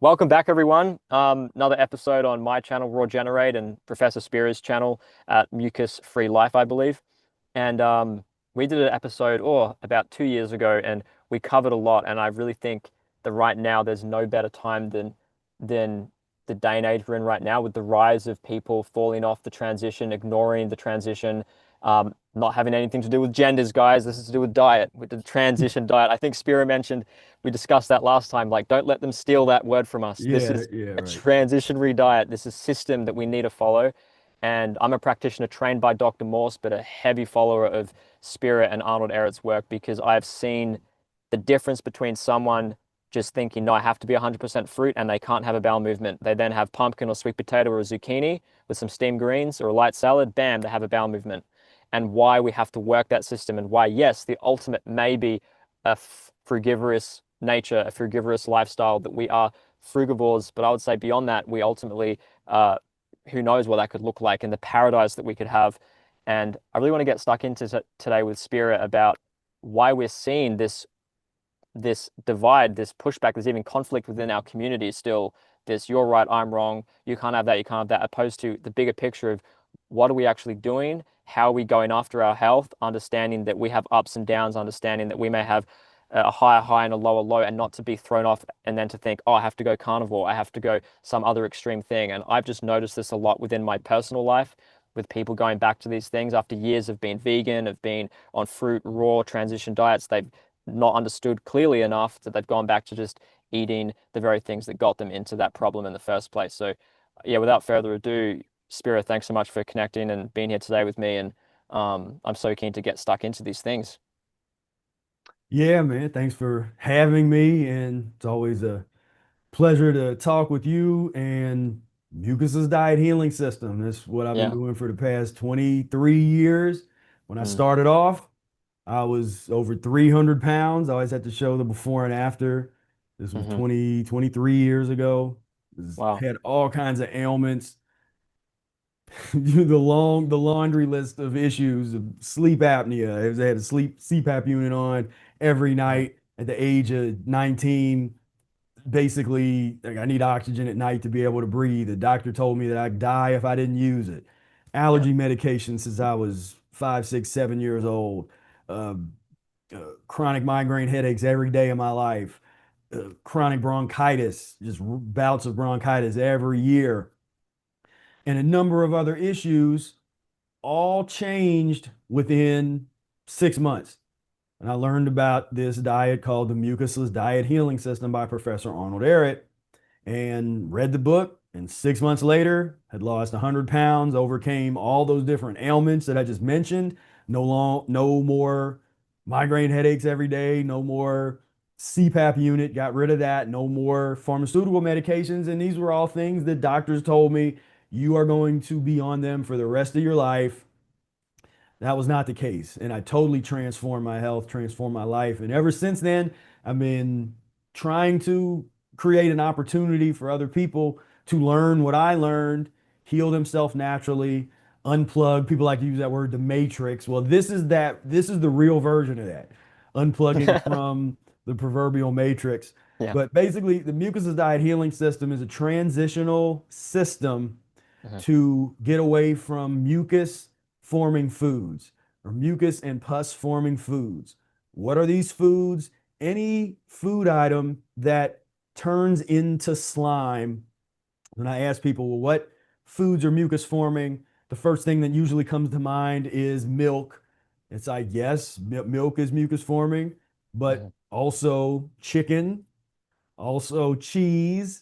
Welcome back, everyone. Another episode on my channel, Raw Generate, and Professor Spira's channel at Mucus-free Life, I believe. And we did an episode, about 2 years ago, and we covered a lot. And I really think that right now there's no better time than the day and age we're in right now, with the rise of people falling off the transition, ignoring the transition, not having anything to do with genders, guys. This is to do with diet, with the transition diet. I think Spira mentioned, we discussed that last time. Like, don't let them steal that word from us. This Yeah, is yeah, a right. transitionary diet. This is a system that we need to follow. And I'm a practitioner trained by Dr. Morse, but a heavy follower of Spira and Arnold Ehret's work, because I've seen the difference between someone just thinking, no, I have to be 100% fruit, and they can't have a bowel movement. They then have pumpkin or sweet potato or a zucchini with some steamed greens or a light salad, bam, they have a bowel movement. And why we have to work that system, and why, yes, the ultimate may be a frugivorous nature, a frugivorous lifestyle, that we are frugivores. But I would say beyond that, we ultimately, who knows what that could look like, and the paradise that we could have. And I really want to get stuck into today with Spira about why we're seeing this divide, this pushback, there's even conflict within our community still. This you're right, I'm wrong, you can't have that, you can't have that, opposed to the bigger picture of what are we actually doing? How are we going after our health? Understanding that we have ups and downs, understanding that we may have a higher high and a lower low, and not to be thrown off and then to think, oh, I have to go carnivore, I have to go some other extreme thing. And I've just noticed this a lot within my personal life, with people going back to these things after years of being vegan, of being on fruit, raw, transition diets. They've not understood clearly enough that they've gone back to just eating the very things that got them into that problem in the first place. So, yeah, without further ado, Spira, thanks so much for connecting and being here today with me. And I'm so keen to get stuck into these things. Yeah, man. Thanks for having me. And it's always a pleasure to talk with you and Mucus's diet healing system. That's what I've been Yeah. doing for the past 23 years. When I Mm, started off, I was over 300 pounds. I always had to show the before and after. This was hmm 23 years ago. Wow. Had all kinds of ailments. The laundry list of issues of sleep apnea. I had a sleep CPAP unit on every Mhm. night at the age of 19. Basically, like, I need oxygen at night to be able to breathe. The doctor told me that I'd die if I didn't use it. Yeah. Allergy medication since I was 5, 6, 7 years old. Uh, Chronic migraine headaches every day of my life. Chronic bronchitis, just bouts of bronchitis every year, and a number of other issues all changed within 6 months. And I learned about this diet called the Mucus-less Diet Healing System by Professor Arnold Ehret, and read the book. And 6 months later, had lost 100 pounds, overcame all those different ailments that I just mentioned. No more migraine headaches every day, no more CPAP unit, got rid of that, no more pharmaceutical medications. And these were all things that doctors told me you are going to be on them for the rest of your life. That was not the case. And I totally transformed my health, transformed my life. And ever since then, I've been trying to create an opportunity for other people to learn what I learned, heal themselves naturally, unplug. People like to use that word, the matrix. Well, this is the real version of that. Unplugging from the proverbial matrix. Yeah. But basically, the mucus diet healing system is a transitional system hmm to get away from mucus forming foods or mucus and pus forming foods. What are these foods? Any food item that turns into slime. When I ask people, well, what foods are mucus forming? The first thing that usually comes to mind is milk. It's like, yes, milk is mucus forming, but hmm also chicken, also cheese.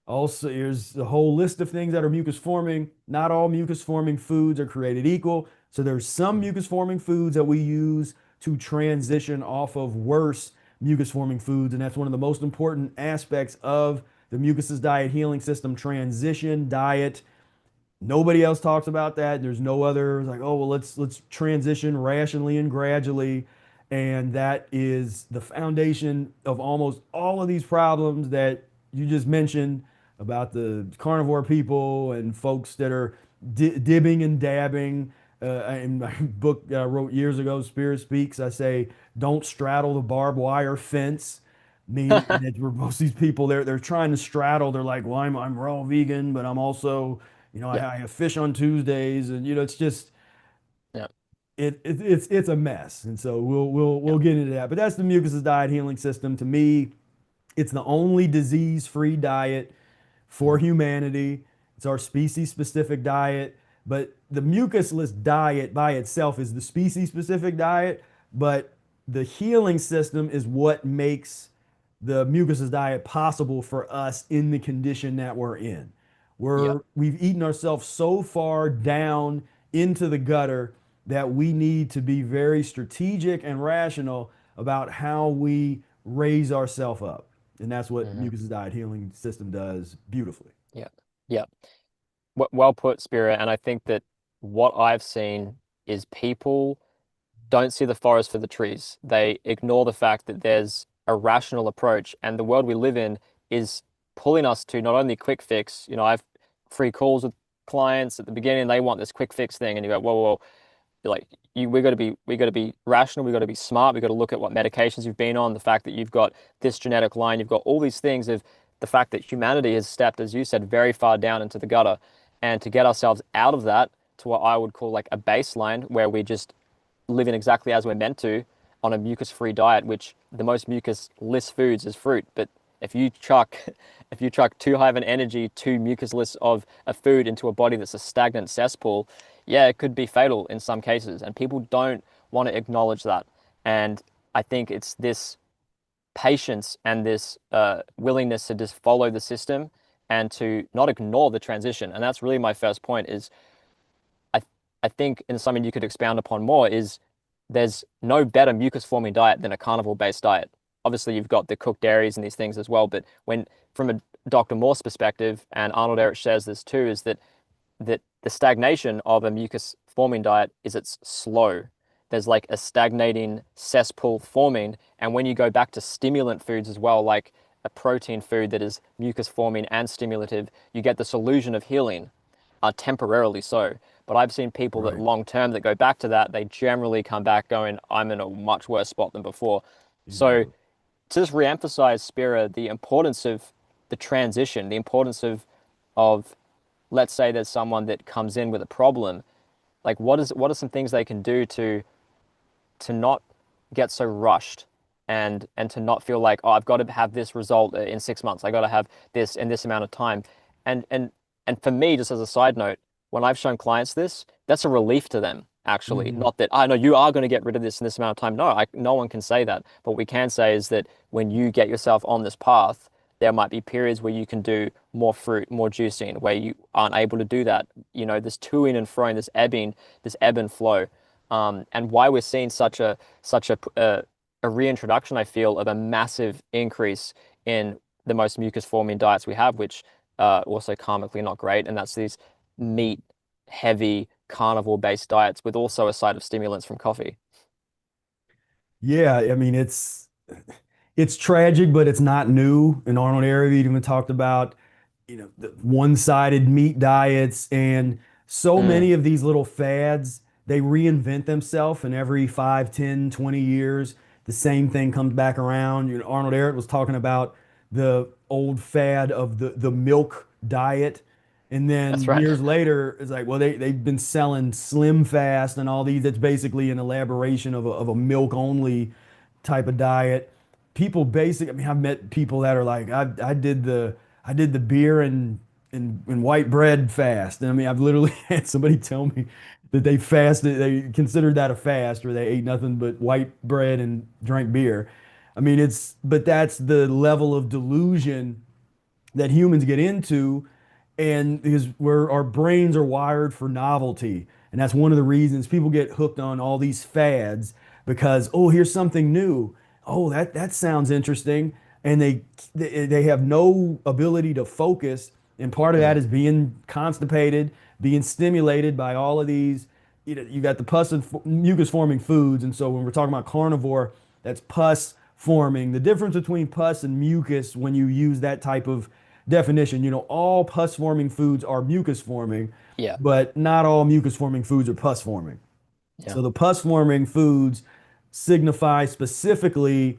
Also, there's a whole list of things that are mucus forming. Not all mucus forming foods are created equal. So there's some mucus forming foods that we use to transition off of worse mucus forming foods. And that's one of the most important aspects of the mucus's diet healing system transition diet. Nobody else talks about that. There's no other like, oh well, let's transition rationally and gradually. And that is the foundation of almost all of these problems that you just mentioned about the carnivore people and folks that are dibbing and dabbing. In my book that I wrote years ago, Spirit Speaks, I say, don't straddle the barbed wire fence. meaning that where most of these people they're trying to straddle. They're like, well, I'm raw vegan, but I'm also, Yeah. I have fish on Tuesdays, and it's just Yeah. it's a mess. And so we'll Yeah. get into that. But that's the mucus diet healing system. To me, it's the only disease-free diet for Mhm. humanity. It's our species-specific diet. But the mucusless diet by itself is the species-specific diet. But the healing system is what makes the mucusless diet possible for us in the condition that we're in. Yeah. We've eaten ourselves so far down into the gutter that we need to be very strategic and rational about how we raise ourselves up. And that's what Hmm. mucus diet healing system does beautifully. Yeah. Yeah. Well put, Spira. And I think that what I've seen is people don't see the forest for the trees. They ignore the fact that there's a rational approach, and the world we live in is pulling us to not only quick fix. I've free calls with clients at the beginning, they want this quick fix thing, and you go, whoa, whoa, whoa. Like we got to be rational, we got to be smart, we got to look at what medications you've been on, the fact that you've got this genetic line, you've got all these things of the fact that humanity has stepped, as you said, very far down into the gutter. And to get ourselves out of that to what I would call like a baseline where we just living exactly as we're meant to on a mucus-free diet, which the most mucus-less foods is fruit. But if you chuck if you chuck too high of an energy, too mucus-less of a food into a body that's a stagnant cesspool, yeah, it could be fatal in some cases. And people don't want to acknowledge that. And I think it's this patience and this willingness to just follow the system and to not ignore the transition. And that's really my first point is I I think in something you could expound upon more is there's no better mucus forming diet than a carnivore based diet. Obviously, you've got the cooked dairies and these things as well, but when from a Dr. Morse perspective, and Arnold Ehret shares this too, is that the stagnation of a mucus forming diet is it's slow. There's like a stagnating cesspool forming, and when you go back to stimulant foods as well, like a protein food that is mucus forming and stimulative, you get this illusion of healing, temporarily so. But I've seen people that Right. long term that go back to that, they generally come back going, I'm in a much worse spot than before. So Exactly. to just re-emphasize, Spira, the importance of the transition, the importance of let's say there's someone that comes in with a problem, like what are some things they can do to not get so rushed and to not feel like, oh, I've got to have this result in 6 months. I got to have this in this amount of time. And and and for me, just as a side note, when I've shown clients this, that's a relief to them, actually. Hmm. Not that I know you are going to get rid of this in this amount of time. No one can say that. But what we can say is that when you get yourself on this path, there might be periods where you can do more fruit, more juicing, where you aren't able to do that. This toing and froing, this ebb and flow and why we're seeing such a reintroduction, I feel, of a massive increase in the most mucus forming diets we have, which also karmically not great, and that's these meat heavy carnivore based diets with also a side of stimulants from coffee. Yeah, I mean it's tragic, but it's not new. And Arnold Ehret even talked about, the one-sided meat diets and so Mm, many of these little fads, they reinvent themselves and every 5, 10, 20 years, the same thing comes back around. Arnold Ehret was talking about the old fad of the milk diet. And that's then right. years later, it's like, well, they've been selling Slim Fast and all these. That's basically an elaboration of a milk only type of diet. People I mean, I've met people that are like, I did the beer and white bread fast. And I mean, I've literally had somebody tell me that they fasted, they considered that a fast, or they ate nothing but white bread and drank beer. I mean, but that's the level of delusion that humans get into, and because where our brains are wired for novelty, and that's one of the reasons people get hooked on all these fads, because oh, here's something new, oh, that sounds interesting, and they have no ability to focus, and part of that Mm, is being constipated, being stimulated by all of these. You got the pus and mucus forming foods, and so when we're talking about carnivore, that's pus forming. The difference between pus and mucus, when you use that type of definition, all pus forming foods are mucus forming, yeah, but not all mucus forming foods are pus forming. yeah, So the pus forming foods signify specifically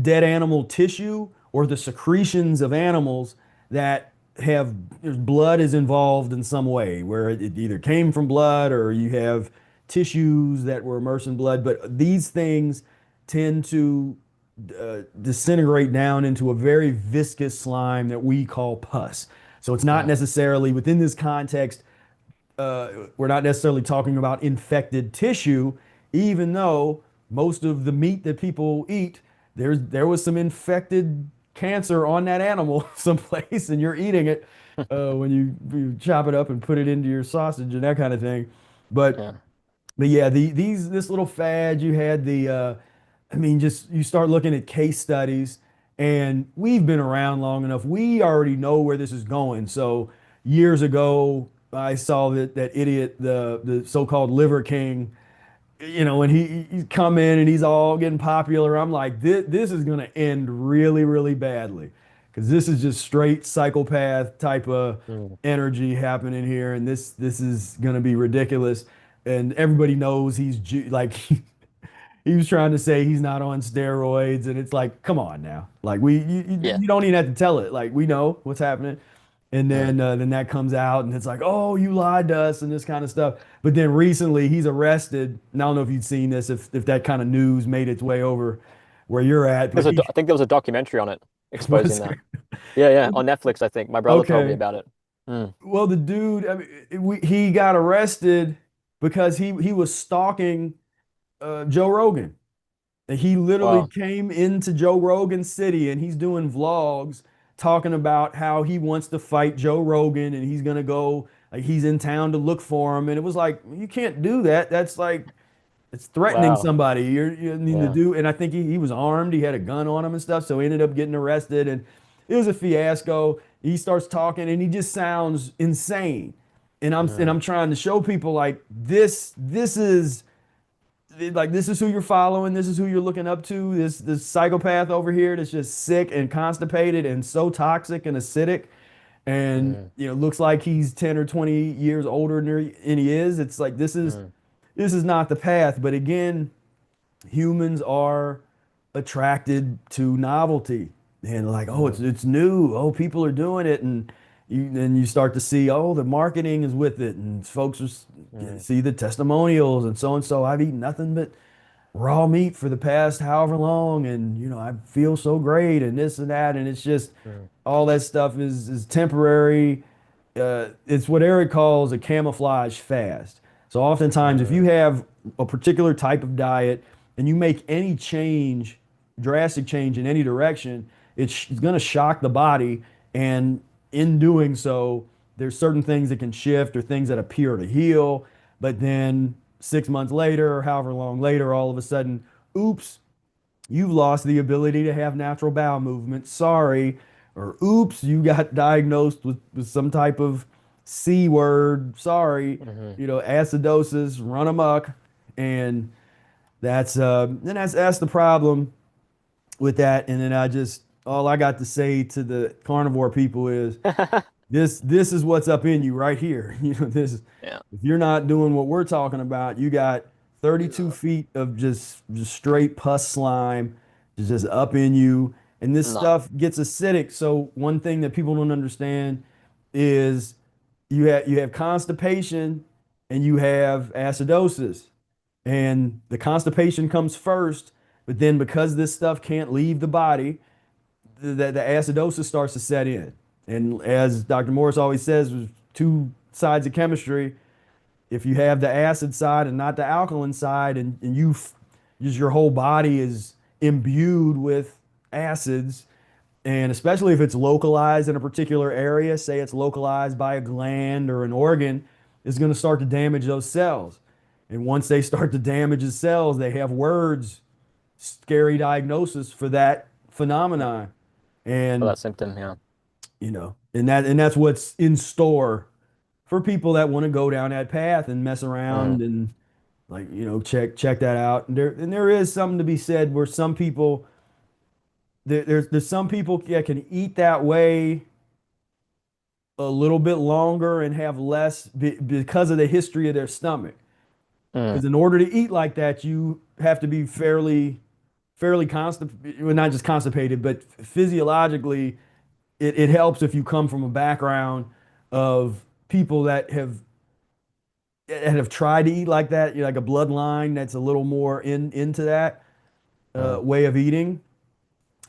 dead animal tissue or the secretions of animals that have blood is involved in some way, where it either came from blood or you have tissues that were immersed in blood. But these things tend to disintegrate down into a very viscous slime that we call pus. So it's not Mm. necessarily within this context, we're not necessarily talking about infected tissue, even though most of the meat that people eat, there was some infected cancer on that animal someplace, and you're eating it when you chop it up and put it into your sausage and that kind of thing. But Yeah. but yeah, these this little fad you had I mean, just you start looking at case studies, and we've been around long enough. We already know where this is going. So years ago, I saw that idiot, the so-called Liver King, and he's come in and he's all getting popular. I'm like, this is gonna end really, really badly, because this is just straight psychopath type of Mm. energy happening here, and this is gonna be ridiculous. And everybody knows like he was trying to say he's not on steroids, and it's like, come on now, like Yeah. you don't even have to tell it, like we know what's happening. And Mm. then that comes out, and it's like, oh, you lied to us and this kind of stuff. But then recently he's arrested, and I don't know if you'd seen this, if that kind of news made its way over where you're at, but I think there was a documentary on it exposing was that. Yeah, yeah, on Netflix, I think. My brother told me okay. about it. Mm. Well, the dude, I mean, he got arrested because he was stalking Joe Rogan. And he literally Wow. came into Joe Rogan's city, and he's doing vlogs talking about how he wants to fight Joe Rogan, and he's gonna go, like, he's in town to look for him. And it was like, you can't do that. That's like, it's threatening Wow. somebody. You need to Yeah. do. And I think he was armed. He had a gun on him and stuff. So he ended up getting arrested, and it was a fiasco. He starts talking, and he just sounds insane. Mm. I'm trying to show people like this is like this is who you're following, this is who you're looking up to, this psychopath over here that's just sick and constipated and so toxic and acidic, and Mm. looks like he's 10 or 20 years older than he is. It's like Mm. this is not the path. But again, humans are attracted to novelty, and like, oh, Mm. it's new, oh, people are doing it, and you start to see, oh, the marketing is with it, and folks Mm. see the testimonials, and so I've eaten nothing but raw meat for the past however long, and I feel so great and this and that, and it's just Mm. all that stuff is temporary. It's what Eric calls a camouflage fast. So oftentimes, if you Mm. have a particular type of diet and you make any change, drastic change in any direction, it's going to shock the body. And in doing so, there's certain things that can shift or things that appear to heal. But then 6 months later, or however long later, all of a sudden, oops, you've lost the ability to have natural bowel movement. Sorry. Or oops, you got diagnosed with some type of C word. Sorry. Mhm. Acidosis, run amok. And that's the problem with that. And then all I got to say to the carnivore people is this is what's up in you right here. Yeah. If you're not doing what we're talking about, you got 32 No. feet of just straight pus slime just up in you. And this No. stuff gets acidic. So one thing that people don't understand is you have constipation and you have acidosis. And the constipation comes first, but then because this stuff can't leave the body, the acidosis starts to set in. And as Dr. Morris always says, there's two sides of chemistry. If you have the acid side and not the alkaline side, and just your whole body is imbued with acids, and especially if it's localized in a particular area, say it's localized by a gland or an organ, it's going to start to damage those cells. And once they start to damage the cells, they have words, scary diagnosis for that phenomenon. For And that symptom, yeah. that's what's in store for people that want to go down that path and mess Mm. around and, like, check that out. And there is something to be said where some people there's some people that can eat that way a little bit longer and have less because of the history of their stomach. Mm. Because in order to eat like that, you have to be fairly well, not just constipated, but physiologically, it helps if you come from a background of people that have tried to eat like that, like a bloodline that's a little more into that Mm, way of eating.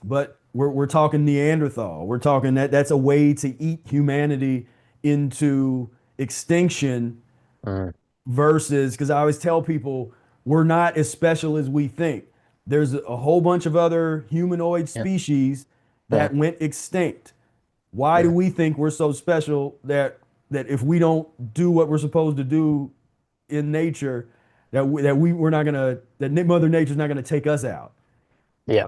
But we're talking Neanderthal. We're talking that's a way to eat humanity into extinction mm, versus because I always tell people we're not as special as we think. There's a whole bunch of other humanoid yeah, species yeah, that went extinct. Why do yeah, we think we're so special that if we don't do what we're supposed to do in nature, we're not gonna that Mother Nature's not gonna take us out? yeah.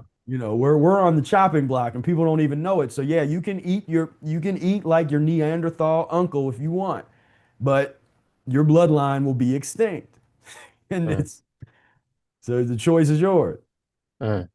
We're on the chopping block and people don't even know it. So yeah, you can eat like your Neanderthal uncle if you want, but your bloodline will be extinct. And Mm, it's so the choice is yours. mm.